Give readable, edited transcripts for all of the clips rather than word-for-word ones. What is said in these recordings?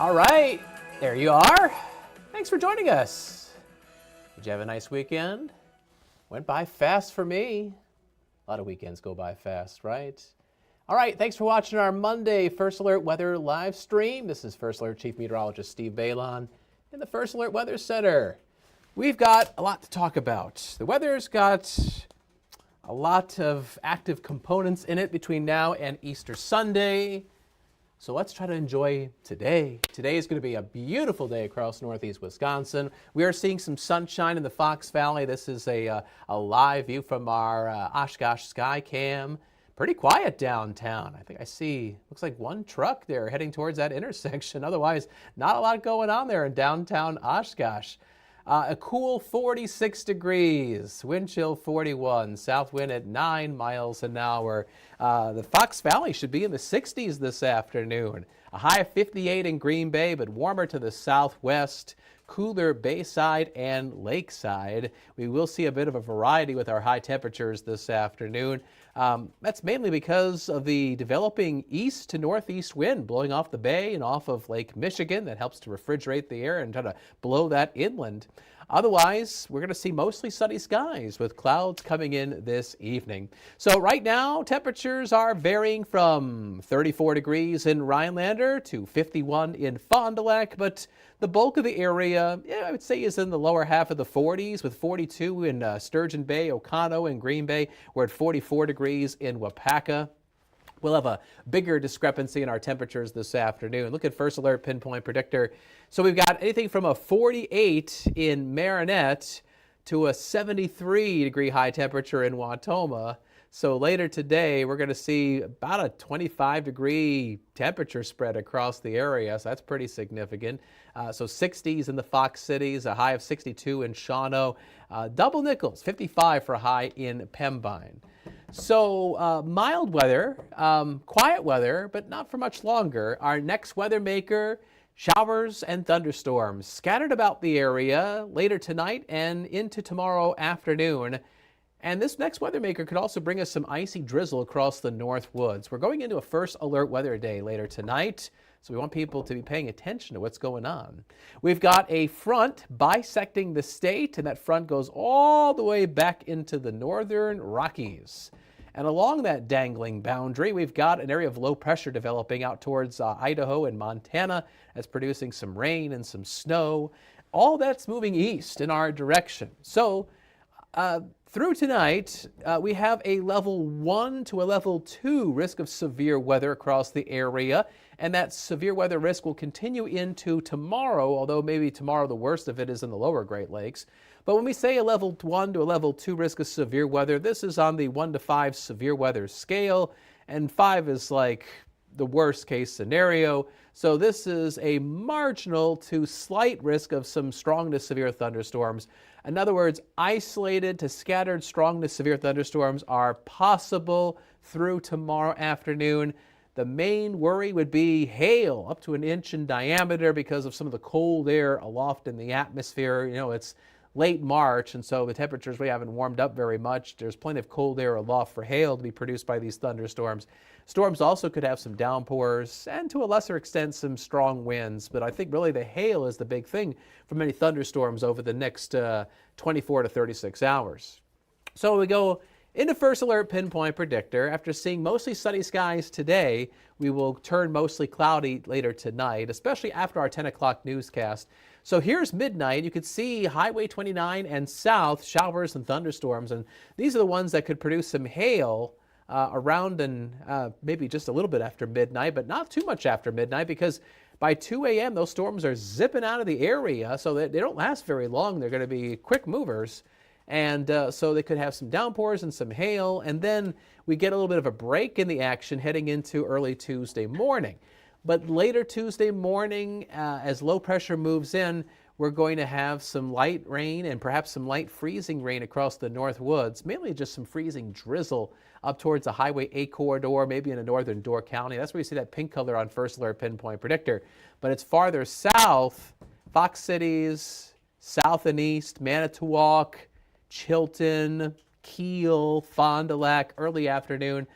All right, there you are. Thanks for joining us. Did you have a nice weekend? Went by fast for me. A lot of weekends go by fast, right? All right, thanks for watching our Monday First Alert Weather live stream. This is First Alert Chief Meteorologist Steve Beylon in the First Alert Weather Center. We've got a lot to talk about. The weather's got a lot of active components in it between now and Easter Sunday. So let's try to enjoy today. Today is going to be a beautiful day across northeast Wisconsin. We are seeing some sunshine in the Fox Valley. This is a live view from our Oshkosh Sky Cam. Pretty quiet downtown. I think I see, looks like one truck there heading towards that intersection. Otherwise, not a lot going on there in downtown Oshkosh. A cool 46 degrees, wind chill 41, south wind at 9 miles an hour. The Fox Valley should be in the 60s this afternoon. A high of 58 in Green Bay, but warmer to the southwest. Cooler Bayside and Lakeside. We will see a bit of a variety with our high temperatures this afternoon. That's mainly because of the developing east to northeast wind blowing off the bay and off of Lake Michigan. That helps to refrigerate the air and try to blow that inland. Otherwise, we're going to see mostly sunny skies with clouds coming in this evening. So right now, temperatures are varying from 34 degrees in Rhinelander to 51 in Fond du Lac, but the bulk of the area, I would say, is in the lower half of the 40s, with 42 in Sturgeon Bay, Oconto, and Green Bay. We're at 44 degrees in Wapaka. We'll have a bigger discrepancy in our temperatures this afternoon. Look at First Alert Pinpoint Predictor. So we've got anything from a 48 in Marinette to a 73 degree high temperature in Wautoma. So later today, we're going to see about a 25 degree temperature spread across the area. So that's pretty significant. So 60s in the Fox Cities, a high of 62 in Shawano. Double Nichols, 55 for a high in Pembine. So mild weather, quiet weather, but not for much longer. Our next weather maker, showers and thunderstorms scattered about the area later tonight and into tomorrow afternoon. And this next weather maker could also bring us some icy drizzle across the North Woods. We're going into a first alert weather day later tonight, so we want people to be paying attention to what's going on. We've got a front bisecting the state, and that front goes all the way back into the northern Rockies. And along that dangling boundary, we've got an area of low pressure developing out towards Idaho and Montana. That's producing some rain and some snow. All that's moving east in our direction. So through tonight, we have a level 1 to a level 2 risk of severe weather across the area, and that severe weather risk will continue into tomorrow, although maybe tomorrow the worst of it is in the lower Great Lakes. But when we say a level 1 to a level 2 risk of severe weather, this is on the 1 to 5 severe weather scale, and 5 is like the worst case scenario. So this is a marginal to slight risk of some strong to severe thunderstorms. In other words, isolated to scattered strong to severe thunderstorms are possible through tomorrow afternoon. The main worry would be hail up to 1 inch in diameter because of some of the cold air aloft in the atmosphere. You know, it's late March, and so the temperatures we haven't warmed up very much. There's plenty of cold air aloft for hail to be produced by these thunderstorms. Storms also could have some downpours and to a lesser extent some strong winds, but I think really the hail is the big thing for many thunderstorms over the next 24 to 36 hours. So we go into First Alert Pinpoint Predictor. After seeing mostly sunny skies today, we will turn mostly cloudy later tonight, especially after our 10 o'clock newscast. So here's midnight. You can see Highway 29 and south, showers and thunderstorms, and these are the ones that could produce some hail around and maybe just a little bit after midnight, but not too much after midnight, because by 2 a.m. those storms are zipping out of the area, so that they don't last very long. They're going to be quick movers, and so they could have some downpours and some hail, and then we get a little bit of a break in the action heading into early Tuesday morning. But later Tuesday morning, as low pressure moves in, we're going to have some light rain and perhaps some light freezing rain across the North Woods, mainly just some freezing drizzle up towards the Highway 8 corridor, maybe in the northern Door County. That's where you see that pink color on First Alert Pinpoint Predictor. But it's farther south, Fox Cities, south and east, Manitowoc, Chilton, Kiel, Fond du Lac, early afternoon.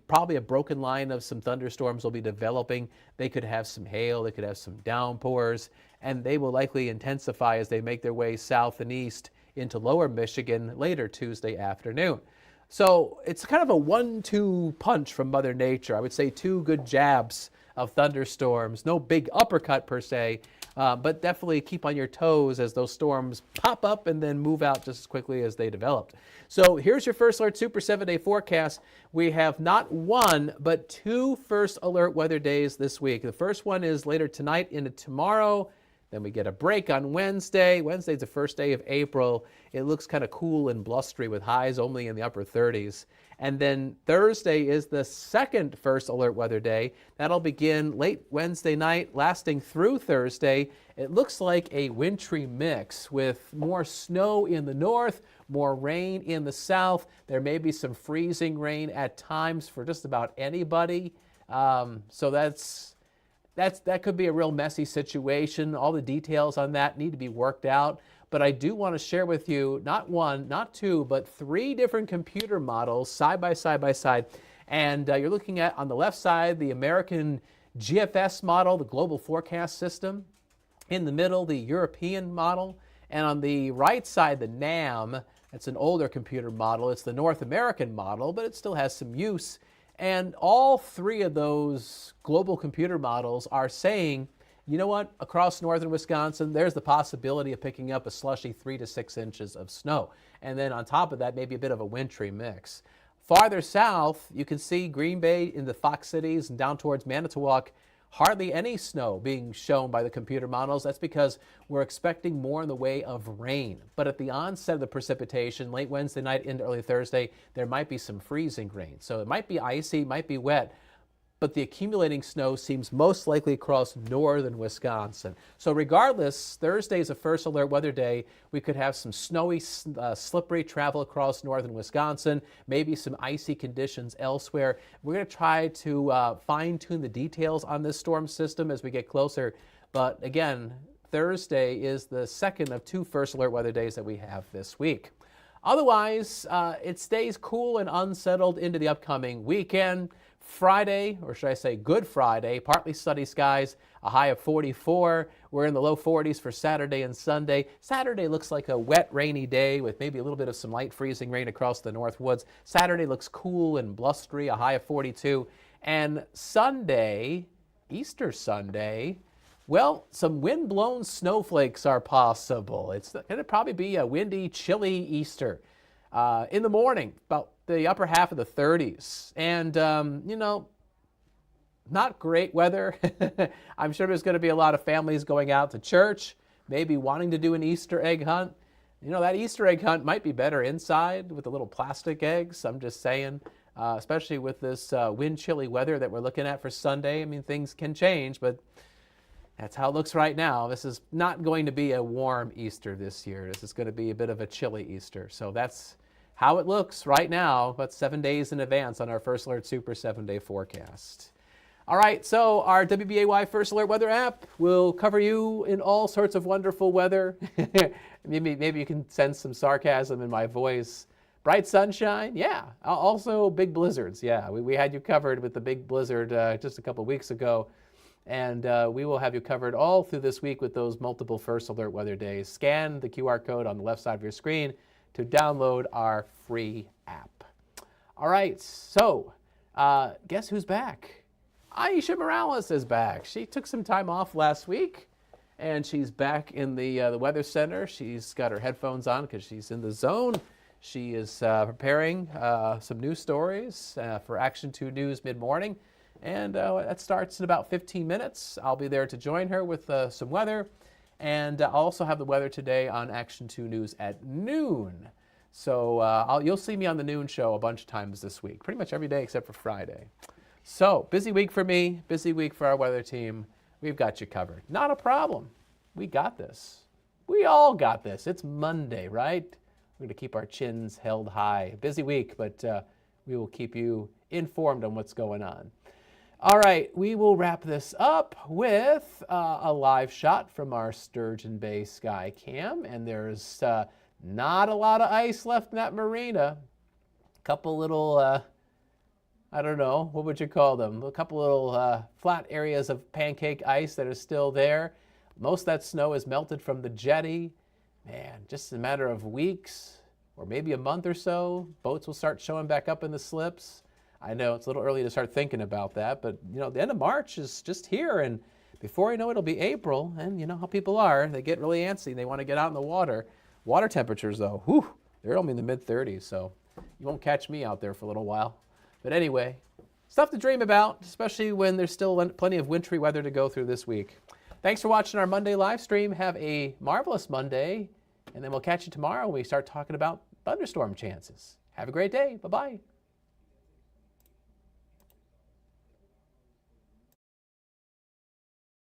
probably a broken line of some thunderstorms will be developing. They could have some hail, they could have some downpours, and they will likely intensify as they make their way south and east into lower Michigan later Tuesday afternoon. So it's kind of a 1-2 punch from Mother Nature. I would say 2 good jabs of thunderstorms. No big uppercut per se, but definitely keep on your toes as those storms pop up and then move out just as quickly as they developed. So here's your First Alert Super 7-day forecast. We have not 1, but 2 First Alert weather days this week. The first one is later tonight into tomorrow. Then we get a break on Wednesday. Wednesday's the first day of April. It looks kind of cool and blustery with highs only in the upper 30s. And then Thursday is the second First Alert weather day. That'll begin late Wednesday night, lasting through Thursday. It looks like a wintry mix with more snow in the north, more rain in the south. There may be some freezing rain at times for just about anybody. So that could be a real messy situation. All the details on that need to be worked out. But I do want to share with you not 1, not 2, but 3 different computer models side by side. And you're looking at, on the left side, the American GFS model, the Global Forecast System. In the middle, the European model. And on the right side, the NAM. It's an older computer model. It's the North American model, but it still has some use. And all 3 of those global computer models are saying, you know what, across northern Wisconsin, there's the possibility of picking up a slushy 3 to 6 inches of snow. And then on top of that, maybe a bit of a wintry mix. Farther south, you can see Green Bay in the Fox Cities and down towards Manitowoc, hardly any snow being shown by the computer models. That's because we're expecting more in the way of rain. But at the onset of the precipitation, late Wednesday night into early Thursday, there might be some freezing rain. So it might be icy, might be wet, but the accumulating snow seems most likely across northern Wisconsin. So regardless, Thursday is a First Alert weather day. We could have some snowy, slippery travel across northern Wisconsin, maybe some icy conditions elsewhere. We're going to try to fine-tune the details on this storm system as we get closer. But again, Thursday is the second of 2 First Alert weather days that we have this week. Otherwise, it stays cool and unsettled into the upcoming weekend. Friday, or should I say Good Friday, partly sunny skies, a high of 44. We're in the low 40s for Saturday and Sunday. Saturday looks like a wet, rainy day with maybe a little bit of some light freezing rain across the north woods. Saturday looks cool and blustery, a high of 42. And Sunday, Easter Sunday, well, some wind-blown snowflakes are possible. It's going to probably be a windy, chilly Easter. In the morning, about the upper half of the 30s. And, not great weather. I'm sure there's going to be a lot of families going out to church, maybe wanting to do an Easter egg hunt. You know, that Easter egg hunt might be better inside with the little plastic eggs. I'm just saying, especially with this wind chilly weather that we're looking at for Sunday. I mean, things can change, but that's how it looks right now. This is not going to be a warm Easter this year. This is going to be a bit of a chilly Easter. So that's how it looks right now, about 7 days in advance on our First Alert Super 7-day forecast. All right, so our WBAY First Alert Weather app will cover you in all sorts of wonderful weather. maybe you can sense some sarcasm in my voice. Bright sunshine, yeah. Also big blizzards, yeah. We had you covered with the big blizzard just a couple weeks ago. And we will have you covered all through this week with those multiple First Alert weather days. Scan the QR code on the left side of your screen to download our free app. All right, so guess who's back? Aisha Morales is back. She took some time off last week, and she's back in the Weather Center. She's got her headphones on because she's in the zone. She is preparing some news stories for Action 2 News mid-morning, and that starts in about 15 minutes. I'll be there to join her with some weather. And I'll also have the weather today on Action 2 News at noon. So you'll see me on the noon show a bunch of times this week, pretty much every day except for Friday. So busy week for me, busy week for our weather team. We've got you covered. Not a problem. We got this. We all got this. It's Monday, right? We're going to keep our chins held high. Busy week, but we will keep you informed on what's going on. All right, we will wrap this up with a live shot from our Sturgeon Bay Sky Cam, and there's not a lot of ice left in that marina. A couple little I don't know, what would you call them? A couple little flat areas of pancake ice that are still there. Most of that snow is melted from the jetty. Man, just a matter of weeks or maybe a month or so, boats will start showing back up in the slips. I know it's a little early to start thinking about that, but the end of March is just here, and before you know it, it'll be April, and you know how people are. They get really antsy. They want to get out in the water. Water temperatures, though, whew, they're only in the mid-30s, so you won't catch me out there for a little while. But anyway, stuff to dream about, especially when there's still plenty of wintry weather to go through this week. Thanks for watching our Monday live stream. Have a marvelous Monday, and then we'll catch you tomorrow when we start talking about thunderstorm chances. Have a great day. Bye-bye.